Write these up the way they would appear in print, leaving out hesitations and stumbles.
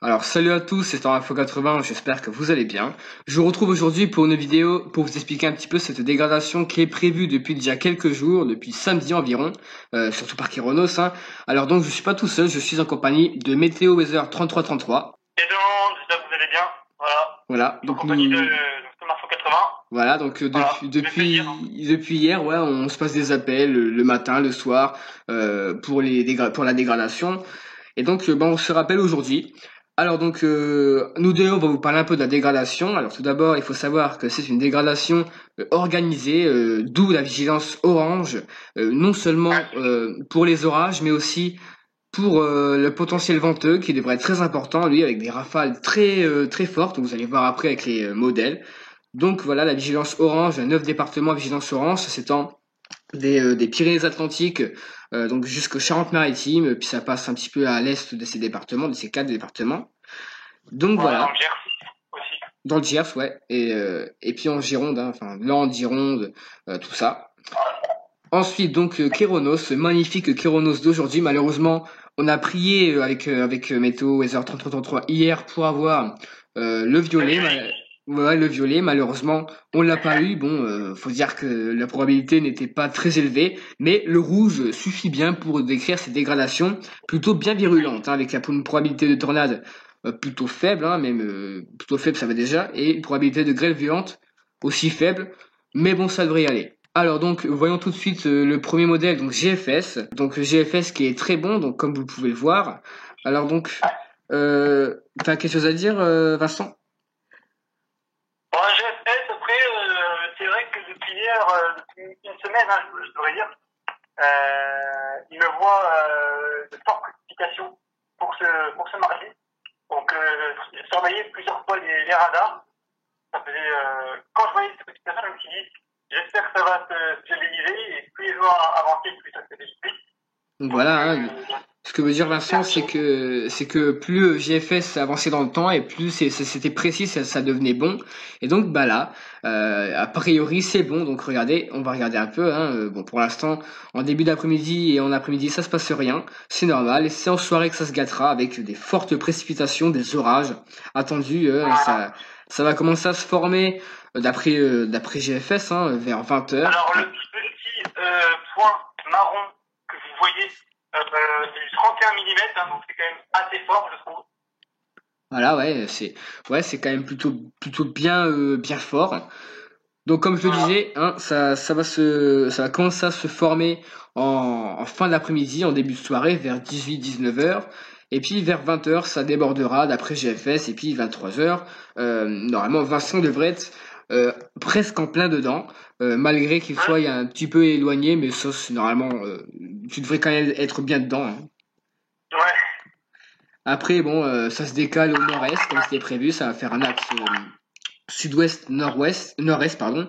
Alors salut à tous, c'est Info80, j'espère que vous allez bien. Je vous retrouve aujourd'hui pour une vidéo pour vous expliquer un petit peu cette dégradation qui est prévue depuis déjà quelques jours, depuis samedi environ, surtout par Kyronos. Alors donc je suis pas tout seul, je suis en compagnie de Météo Weather 3333. Et donc, j'espère que vous allez bien. Voilà, En donc compagnie de Info 80. voilà, donc Voilà, depuis hier, ouais, on se passe des appels le matin, le soir, pour pour la dégradation. Et donc, on se rappelle aujourd'hui. Alors donc, nous deux, on va vous parler un peu de la dégradation. Alors tout d'abord, il faut savoir que c'est une dégradation organisée, d'où la vigilance orange, non seulement pour les orages, mais aussi pour le potentiel venteux qui devrait être très important, lui, avec des rafales très fortes. Vous allez voir après avec les modèles. Donc voilà, la vigilance orange, 9 départements vigilance orange, ça s'étend des Pyrénées-Atlantiques donc jusqu'aux Charentes-Maritimes, puis ça passe un petit peu à l'est de ces départements, de ces 4 départements. Donc voilà, dans voilà, le Gers aussi. dans le Gers, ouais, et puis en Gironde, enfin là en Gironde, tout ça. Ensuite donc Kéronos, magnifique Kéronos d'aujourd'hui. Malheureusement, on a prié avec Météo Weather 3333 hier pour avoir le violet. Ouais, le violet, malheureusement, on l'a pas eu. Bon, faut dire que la probabilité n'était pas très élevée, mais le rouge suffit bien pour décrire ces dégradations plutôt bien virulentes, avec une probabilité de tornade plutôt faible, même plutôt faible, ça va déjà, et une probabilité de grêle violente aussi faible, mais bon, ça devrait y aller. Alors donc, voyons tout de suite le premier modèle, donc GFS. Donc GFS qui est très bon, donc comme vous pouvez le voir. Alors donc, t'as quelque chose à dire, Vincent? Bon, GFS, après, c'est vrai que depuis hier, depuis une semaine, je devrais dire, il me voit de fortes précipitations pour ce mardi. Donc, j'ai surveillé plusieurs fois les radars. Ça faisait, quand je voyais ces précipitations, je me suis dit, j'espère que ça va se stabiliser, et plus les jours avançaient, plus ça se stabilisait. Donc Donc, voilà, ce que veut dire Vincent, c'est que plus GFS avançait dans le temps et plus c'était précis, ça devenait bon. Et donc bah là, a priori c'est bon. Donc regardez, on va regarder un peu. Bon pour l'instant, en début d'après-midi et en après-midi, ça se passe rien, c'est normal. Et c'est en soirée que ça se gâtera avec des fortes précipitations, des orages attendus. Ça va commencer à se former d'après GFS vers 20 h. alors, le petit point marron que vous voyez, c'est du 31 mm, donc c'est quand même assez fort, je trouve. Voilà, c'est quand même plutôt bien fort. Donc comme je le Voilà. disais, ça va commencer à se former en fin d'après-midi, en début de soirée, vers 18-19 h. Et puis vers 20 h, ça débordera d'après GFS. Et puis 23 h, normalement Vincent devrait être presque en plein dedans, malgré qu'il soit un petit peu éloigné, mais ça, normalement, tu devrais quand même être bien dedans. Ouais. Après, bon, ça se décale au nord-est, comme c'était prévu, ça va faire un axe sud-ouest, nord-est, pardon.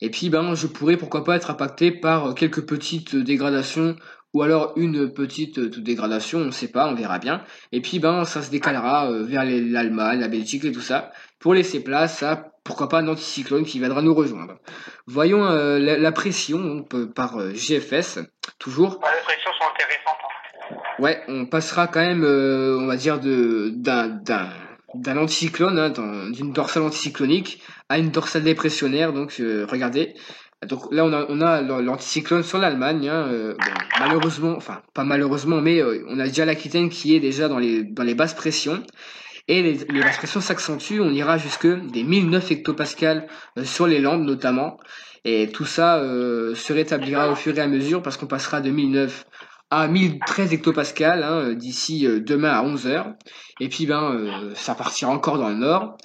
Et puis, je pourrais, pourquoi pas, être impacté par quelques petites dégradations, ou alors une petite dégradation, on ne sait pas, on verra bien. Et puis, ça se décalera vers l'Allemagne, la Belgique et tout ça, pour laisser place à, pourquoi pas, un anticyclone qui viendra nous rejoindre. Voyons la pression donc, par GFS, toujours. Ouais, les pressions sont intéressantes. Ouais, on passera quand même, on va dire, d'un anticyclone, d'une dorsale anticyclonique à une dorsale dépressionnaire. Donc, regardez. Donc là, on a l'anticyclone sur l'Allemagne. Bon, malheureusement, enfin pas malheureusement, mais on a déjà l'Aquitaine qui est déjà dans les basses pressions. Et les basses pressions s'accentuent. On ira jusque des 1009 hectopascales sur les Landes notamment. Et tout ça se rétablira au fur et à mesure parce qu'on passera de 1009 à 1013 hectopascales d'ici demain à 11 h. Et puis ça partira encore dans le nord.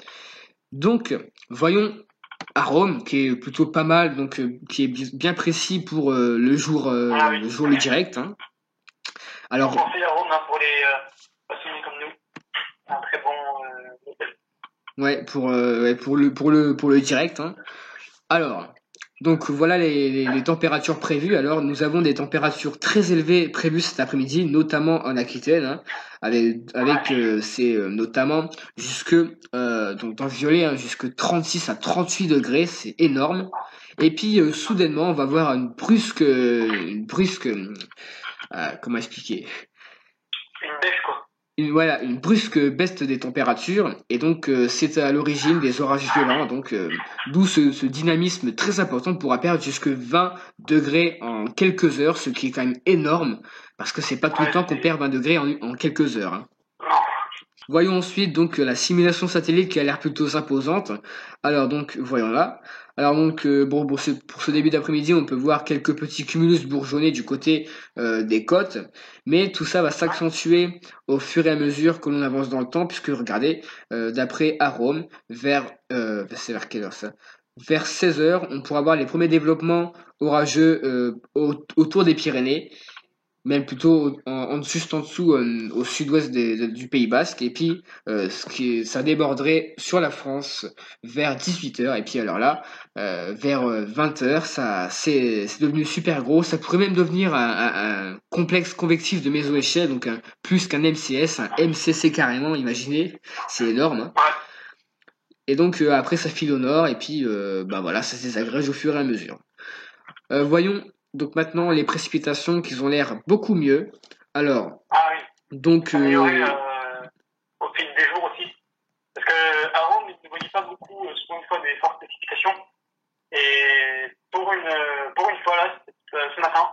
Donc voyons à Rome qui est plutôt pas mal, donc qui est bien précis pour le jour le direct. Alors, Alors on fait à Rome pour les passionnés comme nous. Un très bon hôtel. ouais pour le direct. Alors, donc voilà les températures prévues. Alors nous avons des températures très élevées prévues cet après-midi, notamment en Aquitaine, avec c'est notamment jusque donc dans le violet jusque 36 à 38 degrés, c'est énorme. Et puis soudainement on va voir une brusque comment expliquer? Une bêche, quoi. voilà, une brusque baisse des températures, et donc c'est à l'origine des orages violents, donc d'où ce dynamisme très important. On pourra perdre jusque 20 degrés en quelques heures, ce qui est quand même énorme, parce que c'est pas tout le Ouais, temps qu'on perd 20 degrés en quelques heures, hein. non. Voyons ensuite donc la simulation satellite qui a l'air plutôt imposante. Alors donc voyons là. Alors donc bon pour ce début d'après-midi, on peut voir quelques petits cumulus bourgeonnés du côté des côtes, mais tout ça va s'accentuer au fur et à mesure que l'on avance dans le temps, puisque regardez, d'après Arome, c'est vers quelle heure ça? Vers 16 heures, on pourra voir les premiers développements orageux autour des Pyrénées, même plutôt juste en dessous, au sud-ouest du Pays Basque, et puis ça déborderait sur la France vers 18 heures, et puis alors là, vers 20 heures, c'est devenu super gros, ça pourrait même devenir un complexe convectif de méso-échelle, donc plus qu'un MCS, un MCC carrément, imaginez, c'est énorme, hein. Et donc après ça file au nord, et puis bah voilà, ça se désagrège au fur et à mesure. Voyons donc maintenant les précipitations qui ont l'air beaucoup mieux. Alors, Ah oui, donc, amélioré au fil des jours aussi. Parce que à Rome, il ne voyait pas beaucoup, souvent une fois, des fortes précipitations. Et pour une fois là, ce matin,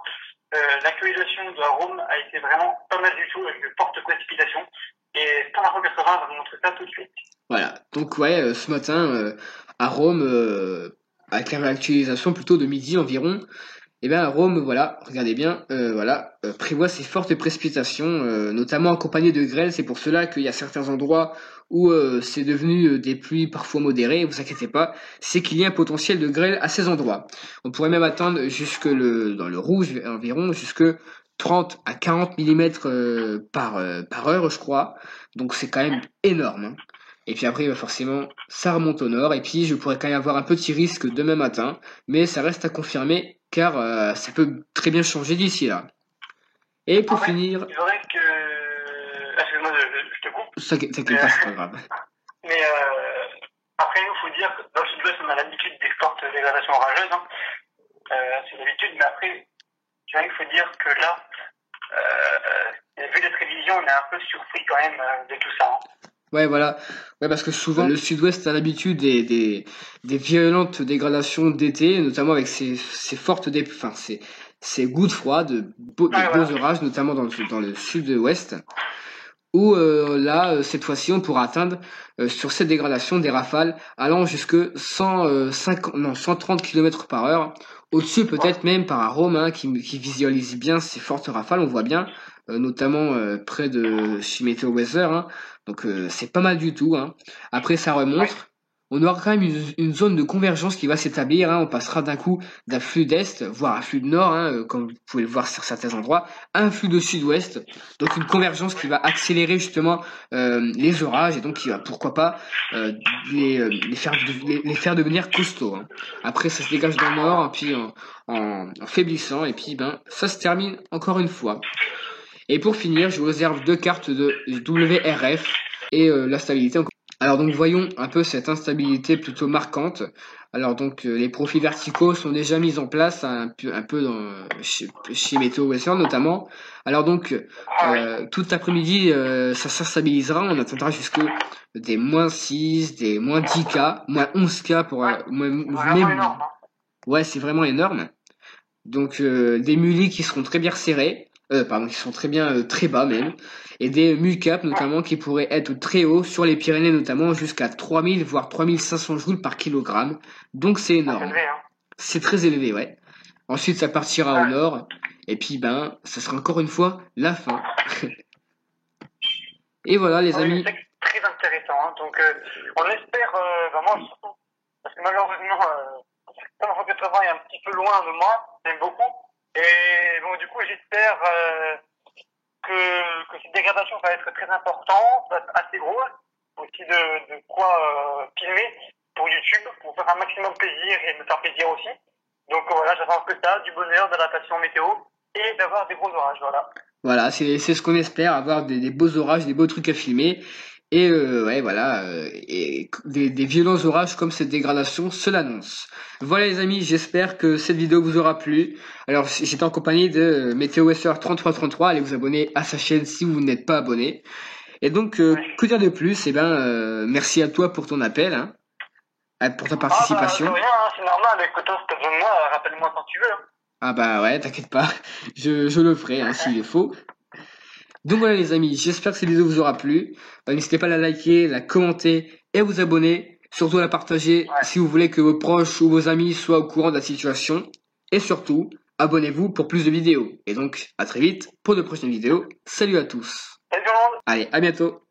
l'actualisation de Rome a été vraiment pas mal du tout, avec de fortes précipitations. Et Standard 80 va vous montrer ça tout de suite. voilà. Donc, ouais, ce matin, à Rome, avec l'actualisation plutôt de midi environ, et bien à Rome, voilà, regardez bien, voilà, prévoit ces fortes précipitations, notamment accompagnées de grêle. C'est pour cela qu'il y a certains endroits où c'est devenu des pluies parfois modérées. Vous inquiétez pas, c'est qu'il y a un potentiel de grêle à ces endroits. On pourrait même atteindre dans le rouge environ jusque 30 à 40 mm par heure, je crois. Donc c'est quand même énorme, hein. Et puis après, forcément, ça remonte au nord. Et puis, je pourrais quand même avoir un petit risque demain matin, mais ça reste à confirmer car ça peut très bien changer d'ici là. Et pour finir, Il faudrait que... Excuse-moi, je te coupe. t'inquiète pas, c'est pas grave. Mais après, il faut dire que dans le sud-ouest, on a l'habitude des fortes dégradations orageuses. Hein. C'est l'habitude, mais après, il faut dire que là, vu les prévisions, on est un peu surpris quand même de tout ça. Hein. Ouais, voilà. Ouais, parce que souvent, le sud-ouest a l'habitude des violentes dégradations d'été, notamment avec ces fortes, enfin, ces gouttes froides, de beaux orages, notamment dans le sud-ouest, où là, cette fois-ci, on pourra atteindre sur cette dégradation des rafales allant jusque 130 km par heure, au-dessus peut-être même par Rome, hein, qui visualise bien ces fortes rafales, on voit bien, notamment près de chez Meteo Weather, hein. Donc c'est pas mal du tout, hein. Après ça remonte. On aura quand même une zone de convergence qui va s'établir, hein. On passera d'un coup d'un flux d'est, voire un flux de nord, hein, comme vous pouvez le voir sur certains endroits, à un flux de sud-ouest. Donc une convergence qui va accélérer justement les orages et donc qui va pourquoi pas les faire devenir costauds, hein. Après ça se dégage dans le nord, puis en faiblissant, et puis ben ça se termine encore une fois. Et pour finir, je vous réserve deux cartes de WRF et la stabilité. Alors donc voyons un peu cette instabilité plutôt marquante. Alors donc les profils verticaux sont déjà mis en place un peu chez Meteo Western notamment. Alors donc tout l'après-midi ça s'instabilisera, on atteindra jusque des -6, des -10 K, -11 K pour même. Ouais, c'est vraiment énorme. Donc des mulis qui seront très bien serrés, qui sont très bien très bas même, et des mulcaps notamment qui pourraient être très hauts sur les Pyrénées notamment jusqu'à 3000 voire 3500 joules par kilogramme. Donc c'est énorme. C'est très élevé, ouais. Ensuite ça partira au nord, et puis ben ça sera encore une fois la fin. Et voilà les amis. C'est très intéressant, hein. Donc on espère vraiment surtout, parce que malheureusement 180 est un petit peu loin de moi, j'aime beaucoup. Et bon, du coup, j'espère que cette dégradation va être très importante, va être assez grosse, aussi de quoi filmer pour YouTube, pour faire un maximum plaisir et me faire plaisir aussi. Donc voilà, j'attends que ça, du bonheur, de l'adaptation météo et d'avoir des gros orages, voilà. Voilà, c'est ce qu'on espère, avoir des beaux orages, des beaux trucs à filmer. Et ouais, voilà, et des violents orages comme cette dégradation se l'annonce. Voilà les amis, j'espère que cette vidéo vous aura plu. Alors j'étais en compagnie de Météo Weather 3333, allez vous abonner à sa chaîne si vous n'êtes pas abonné. Et donc, que dire de plus? Eh ben, merci à toi pour ton appel, hein, pour ta participation. Ah bah, de rien, hein, c'est normal. Écoute, si t'as besoin de moi, rappelle-moi quand tu veux. Hein. Ah bah ouais, t'inquiète pas, je le ferai, hein, s'il le faut. Donc voilà les amis, j'espère que cette vidéo vous aura plu. N'hésitez pas à la liker, la commenter et à vous abonner. Surtout à la partager si vous voulez que vos proches ou vos amis soient au courant de la situation. Et surtout, abonnez-vous pour plus de vidéos. Et donc, à très vite pour de prochaines vidéos. Salut à tous. Salut tout le monde. Allez, à bientôt.